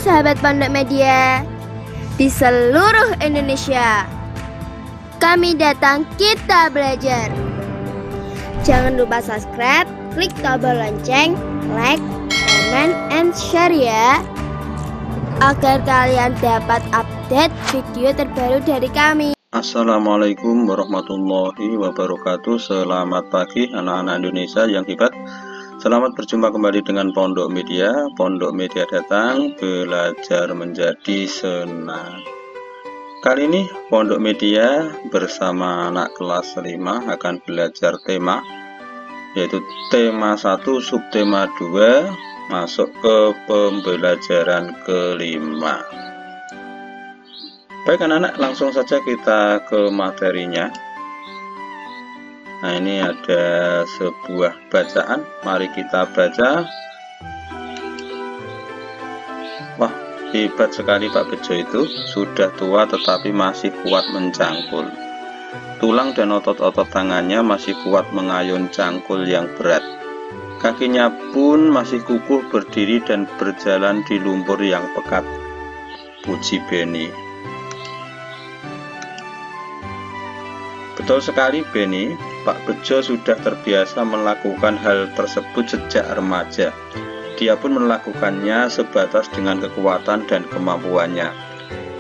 sahabat Pondok Media di seluruh Indonesia. Kami datang, kita belajar. Jangan lupa subscribe, klik tombol lonceng, like, comment, and share ya, agar kalian dapat update video terbaru dari kami. Assalamualaikum warahmatullahi wabarakatuh. Selamat pagi anak-anak Indonesia yang hebat. Selamat berjumpa kembali dengan Pondok Media. Pondok Media datang, belajar menjadi senang. Kali ini Pondok Media bersama anak kelas 5 akan belajar tema, yaitu tema 1 subtema 2, masuk ke pembelajaran kelima. Baik anak-anak, langsung saja kita ke materinya. Nah, ini ada sebuah bacaan, mari kita baca. Wah, hebat sekali Pak Bejo itu, sudah tua tetapi masih kuat mencangkul. Tulang dan otot-otot tangannya masih kuat mengayun cangkul yang berat. Kakinya pun masih kukuh berdiri dan berjalan di lumpur yang pekat. Puji Beni. Betul sekali Beni, Pak Bejo sudah terbiasa melakukan hal tersebut sejak remaja. Dia pun melakukannya sebatas dengan kekuatan dan kemampuannya.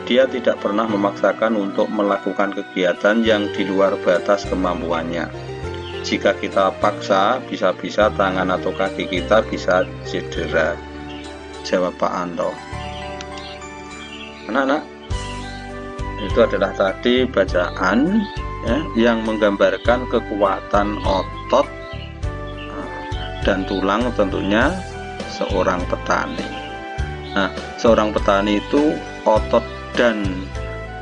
Dia tidak pernah memaksakan untuk melakukan kegiatan yang di luar batas kemampuannya. Jika kita paksa, bisa-bisa tangan atau kaki kita bisa cedera. Jawab Pak Anto. Anak-anak, itu adalah tadi bacaan yang menggambarkan kekuatan otot dan tulang tentunya seorang petani. Nah, seorang petani itu otot dan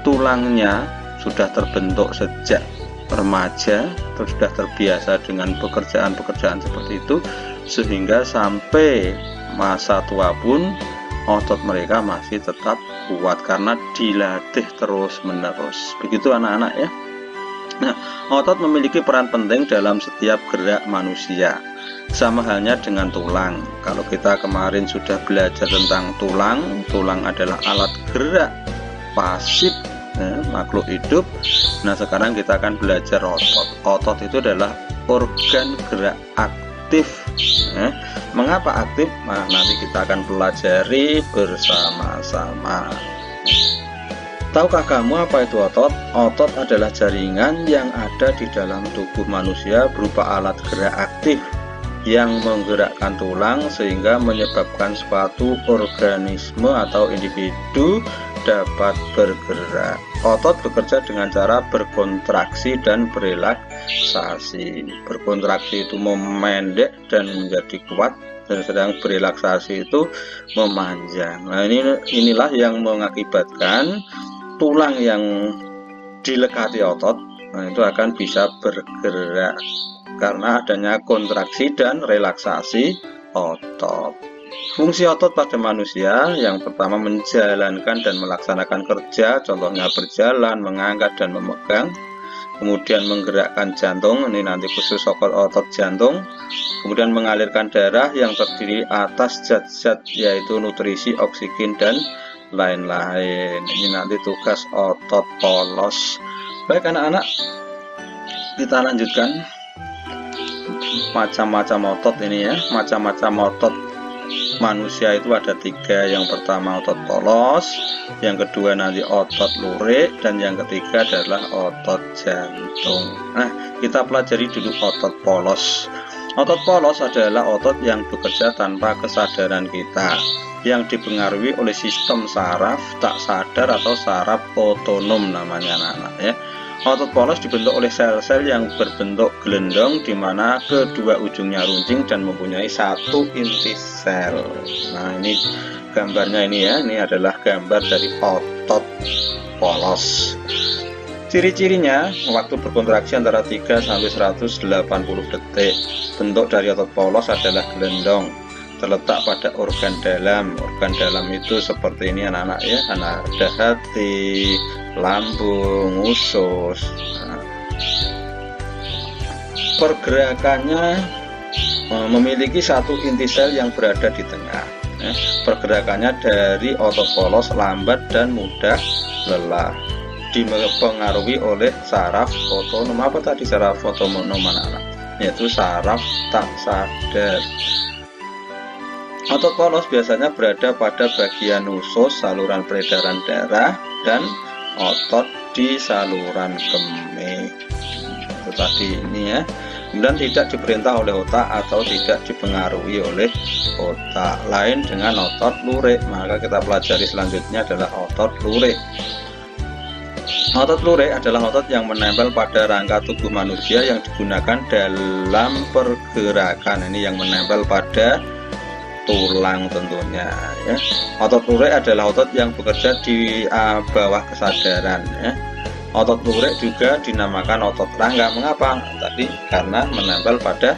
tulangnya sudah terbentuk sejak remaja, sudah terbiasa dengan pekerjaan-pekerjaan seperti itu, sehingga sampai masa tua pun otot mereka masih tetap kuat karena dilatih terus-menerus. Begitu anak-anak ya. Nah, otot memiliki peran penting dalam setiap gerak manusia. Sama halnya dengan tulang. Kalau kita kemarin sudah belajar tentang tulang, tulang adalah alat gerak pasif makhluk hidup. Nah, sekarang kita akan belajar otot. Otot itu adalah organ gerak aktif. Mengapa aktif? Nah, nanti kita akan pelajari bersama-sama. Tahukah kamu apa itu otot? Otot adalah jaringan yang ada di dalam tubuh manusia berupa alat gerak aktif yang menggerakkan tulang sehingga menyebabkan suatu organisme atau individu dapat bergerak. Otot bekerja dengan cara berkontraksi dan berelaksasi. Berkontraksi itu memendek dan menjadi kuat, dan sedang berelaksasi itu memanjang. Nah, inilah yang mengakibatkan tulang yang dilekati otot, nah itu akan bisa bergerak karena adanya kontraksi dan relaksasi otot. Fungsi otot pada manusia yang pertama menjalankan dan melaksanakan kerja, contohnya berjalan, mengangkat dan memegang. Kemudian menggerakkan jantung, ini nanti khusus otot jantung. Kemudian mengalirkan darah yang terdiri atas zat-zat yaitu nutrisi, oksigen, dan lain-lain. Ini nanti tugas otot polos. Baik anak-anak, kita lanjutkan. Macam-macam otot ini ya. Macam-macam otot manusia itu ada 3. Yang pertama otot polos, yang kedua nanti otot lurik, dan yang ketiga adalah otot jantung. Nah, kita pelajari dulu otot polos. Otot polos adalah otot yang bekerja tanpa kesadaran kita, yang dipengaruhi oleh sistem saraf tak sadar atau saraf otonom namanya anak-anak ya. Otot polos dibentuk oleh sel-sel yang berbentuk gelendong di mana kedua ujungnya runcing dan mempunyai satu inti sel. Nah, ini gambarnya ini ya. Ini adalah gambar dari otot polos. Ciri-cirinya, waktu berkontraksi antara 3 sampai 180 detik. Bentuk dari otot polos adalah gelendong, terletak pada organ dalam. Organ dalam itu seperti ini anak-anak ya, ada hati, lambung, usus. Nah, pergerakannya memiliki satu inti sel yang berada di tengah. Pergerakannya dari otot polos lambat dan mudah lelah, dipengaruhi oleh saraf otonom. Apa tadi saraf otonom anak-anak? Yaitu saraf tak sadar. Otot polos biasanya berada pada bagian usus, saluran peredaran darah, dan otot di saluran kemih. Itu tadi ini ya. Kemudian tidak diperintah oleh otak atau tidak dipengaruhi oleh otak. Lain dengan otot lurik. Maka kita pelajari selanjutnya adalah otot lurik. Otot lurik adalah otot yang menempel pada rangka tubuh manusia yang digunakan dalam pergerakan. Ini yang menempel pada tulang tentunya ya. Otot lurik adalah otot yang bekerja di bawah kesadaran ya. Otot lurik juga dinamakan otot rangka. Mengapa? Tadi karena menempel pada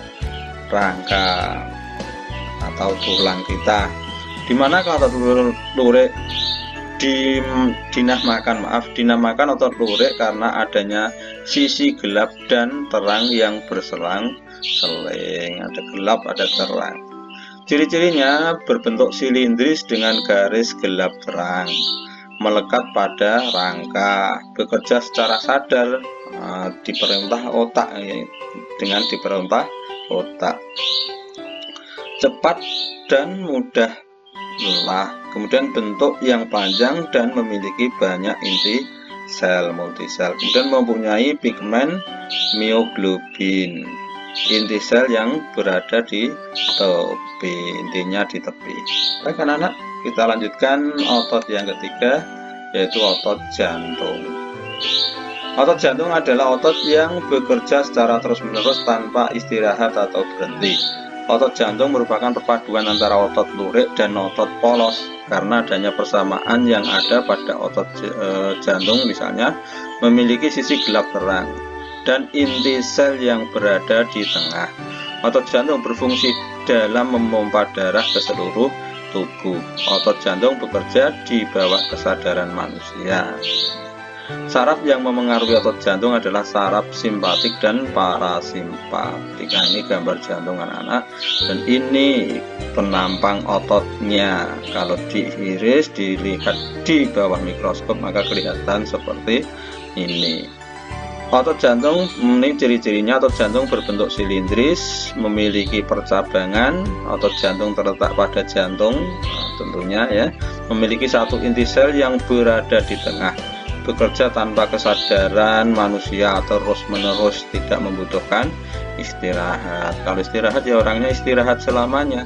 rangka atau tulang kita. Dimana otot lurik dinamakan otot lurik karena adanya sisi gelap dan terang yang berselang-seling. Ada gelap, ada terang. Ciri-cirinya berbentuk silindris dengan garis gelap terang, melekat pada rangka, bekerja secara sadar, diperintah otak dengan diperintah otak, cepat dan mudah lelah, kemudian bentuk yang panjang dan memiliki banyak inti sel multisel, kemudian mempunyai pigmen mioglobin. Inti sel yang berada di tepi, intinya di tepi. Baik anak-anak, kita lanjutkan otot yang ketiga, yaitu otot jantung. Otot jantung adalah otot yang bekerja secara terus-menerus tanpa istirahat atau berhenti. Otot jantung merupakan perpaduan antara otot lurik dan otot polos. Karena adanya persamaan yang ada pada otot jantung, misalnya memiliki sisi gelap terang dan inti sel yang berada di tengah. Otot jantung berfungsi dalam memompa darah ke seluruh tubuh. Otot jantung bekerja di bawah kesadaran manusia. Saraf yang memengaruhi otot jantung adalah saraf simpatik dan parasimpatik. Nah, ini gambar jantung anak-anak, dan ini penampang ototnya. Kalau diiris, dilihat di bawah mikroskop, maka kelihatan seperti ini. Otot jantung, ini ciri-cirinya. Otot jantung berbentuk silindris, memiliki percabangan. Otot jantung terletak pada jantung, tentunya ya, memiliki satu inti sel yang berada di tengah. Bekerja tanpa kesadaran manusia, terus-menerus, tidak membutuhkan istirahat. Kalau istirahat ya orangnya istirahat selamanya.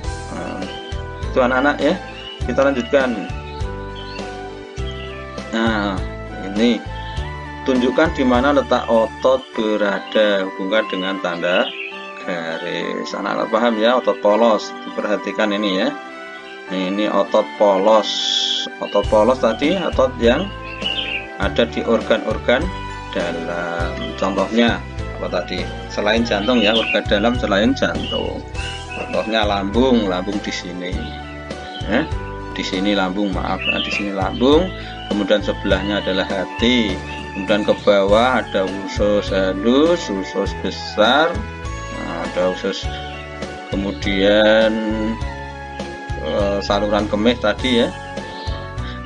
Itu anak-anak ya. Kita lanjutkan. Nah, ini tunjukkan di mana letak otot berada, hubungkan dengan tanda garis. Anak-anak paham ya, otot polos. Diperhatikan ini ya. Ini otot polos. Otot polos tadi otot yang ada di organ-organ dalam. Contohnya apa tadi? Selain jantung ya, organ dalam selain jantung. Contohnya lambung, lambung di sini. Ya, di sini lambung, maaf. Nah, di sini lambung. Kemudian sebelahnya adalah hati. Kemudian ke bawah ada usus halus, usus besar, nah, ada usus, kemudian saluran kemih tadi ya,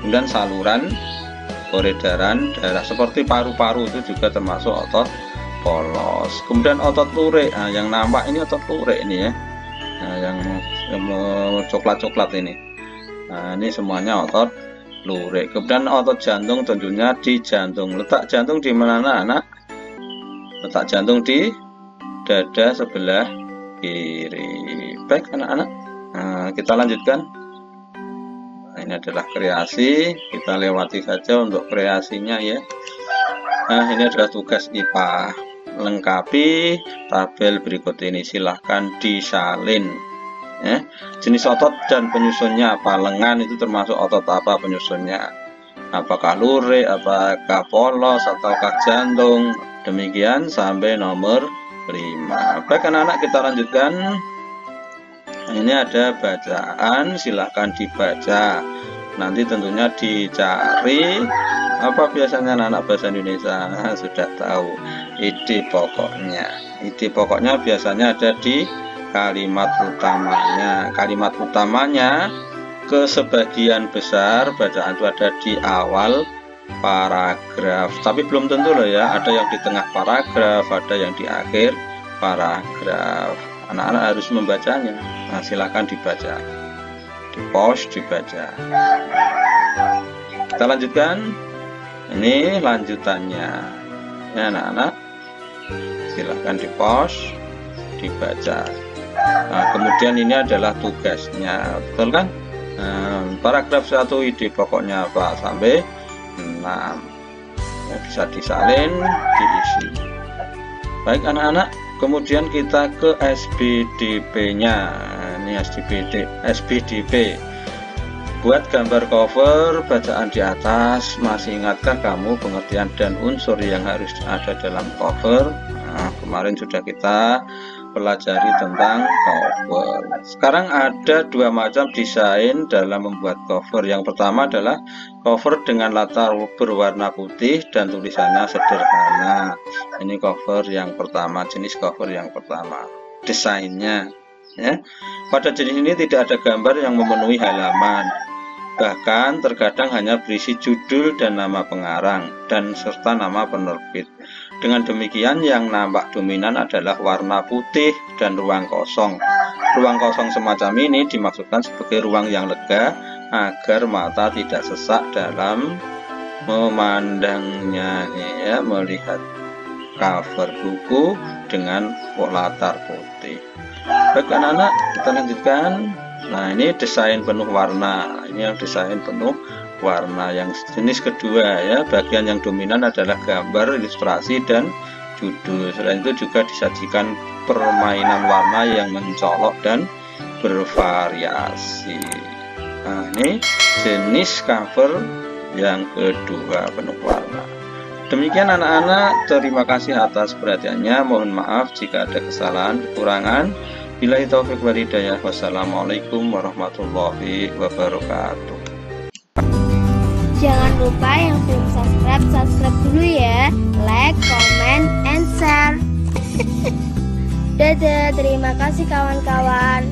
kemudian saluran peredaran darah seperti paru-paru, itu juga termasuk otot polos. Kemudian otot lurik, nah, yang nampak ini otot lurik ini ya, nah, yang coklat-coklat ini, nah ini semuanya otot lurik. Kemudian otot jantung tentunya di jantung. Letak jantung di mana anak? Letak jantung di dada sebelah kiri. Baik anak-anak, nah, kita lanjutkan. Nah, ini adalah kreasi, kita lewati saja untuk kreasinya ya. Nah, ini adalah tugas IPA. Lengkapi tabel berikut ini, silahkan disalin ya. Jenis otot dan penyusunnya apa? Lengan itu termasuk otot apa penyusunnya? Apakah lurik, apakah polos, ataukah jantung? Demikian sampai nomor 5. Baik anak-anak, kita lanjutkan. Ini ada bacaan, silahkan dibaca. Nanti tentunya dicari apa biasanya anak-anak bahasa Indonesia. Sudah tahu ide pokoknya. Ide pokoknya biasanya ada di kalimat utamanya. Kalimat utamanya ke sebagian besar bacaan itu ada di awal paragraf, tapi belum tentu loh ya, ada yang di tengah paragraf, ada yang di akhir paragraf. Anak-anak harus membacanya. Nah, silakan dibaca, di pause, dibaca. Kita lanjutkan. Ini lanjutannya ya anak-anak, silakan di pause, dibaca. Nah, kemudian ini adalah tugasnya, betul kan? Paragraf 1 ide pokoknya apa sampai 6 ya, bisa disalin, diisi. Baik anak-anak, kemudian kita ke SBDP-nya. Ini SBDP. Buat gambar cover bacaan di atas. Masih ingatkah kamu pengertian dan unsur yang harus ada dalam cover? Nah, kemarin sudah kita pelajari tentang cover. Sekarang ada dua macam desain dalam membuat cover. Yang pertama adalah cover dengan latar berwarna putih dan tulisannya sederhana. Ini cover yang pertama, jenis cover yang pertama. Desainnya ya. Pada jenis ini tidak ada gambar yang memenuhi halaman. Bahkan terkadang hanya berisi judul dan nama pengarang dan serta nama penerbit. Dengan demikian yang nampak dominan adalah warna putih dan ruang kosong. Ruang kosong semacam ini dimaksudkan sebagai ruang yang lega agar mata tidak sesak dalam memandangnya ya, melihat cover buku dengan latar putih. Baik anak-anak, kita lanjutkan. Nah, ini desain penuh warna. Ini yang desain penuh warna yang jenis kedua ya. Bagian yang dominan adalah gambar, ilustrasi, dan judul. Selain itu juga disajikan permainan warna yang mencolok dan bervariasi. Nah, ini jenis cover yang kedua penuh warna. Demikian anak-anak, terima kasih atas perhatiannya. Mohon maaf jika ada kesalahan, kekurangan. Billahi taufiq wal hidayah. Wassalamualaikum warahmatullahi wabarakatuh. Jangan lupa yang belum subscribe dulu ya. Like, comment, and share. Dadah, terima kasih kawan-kawan.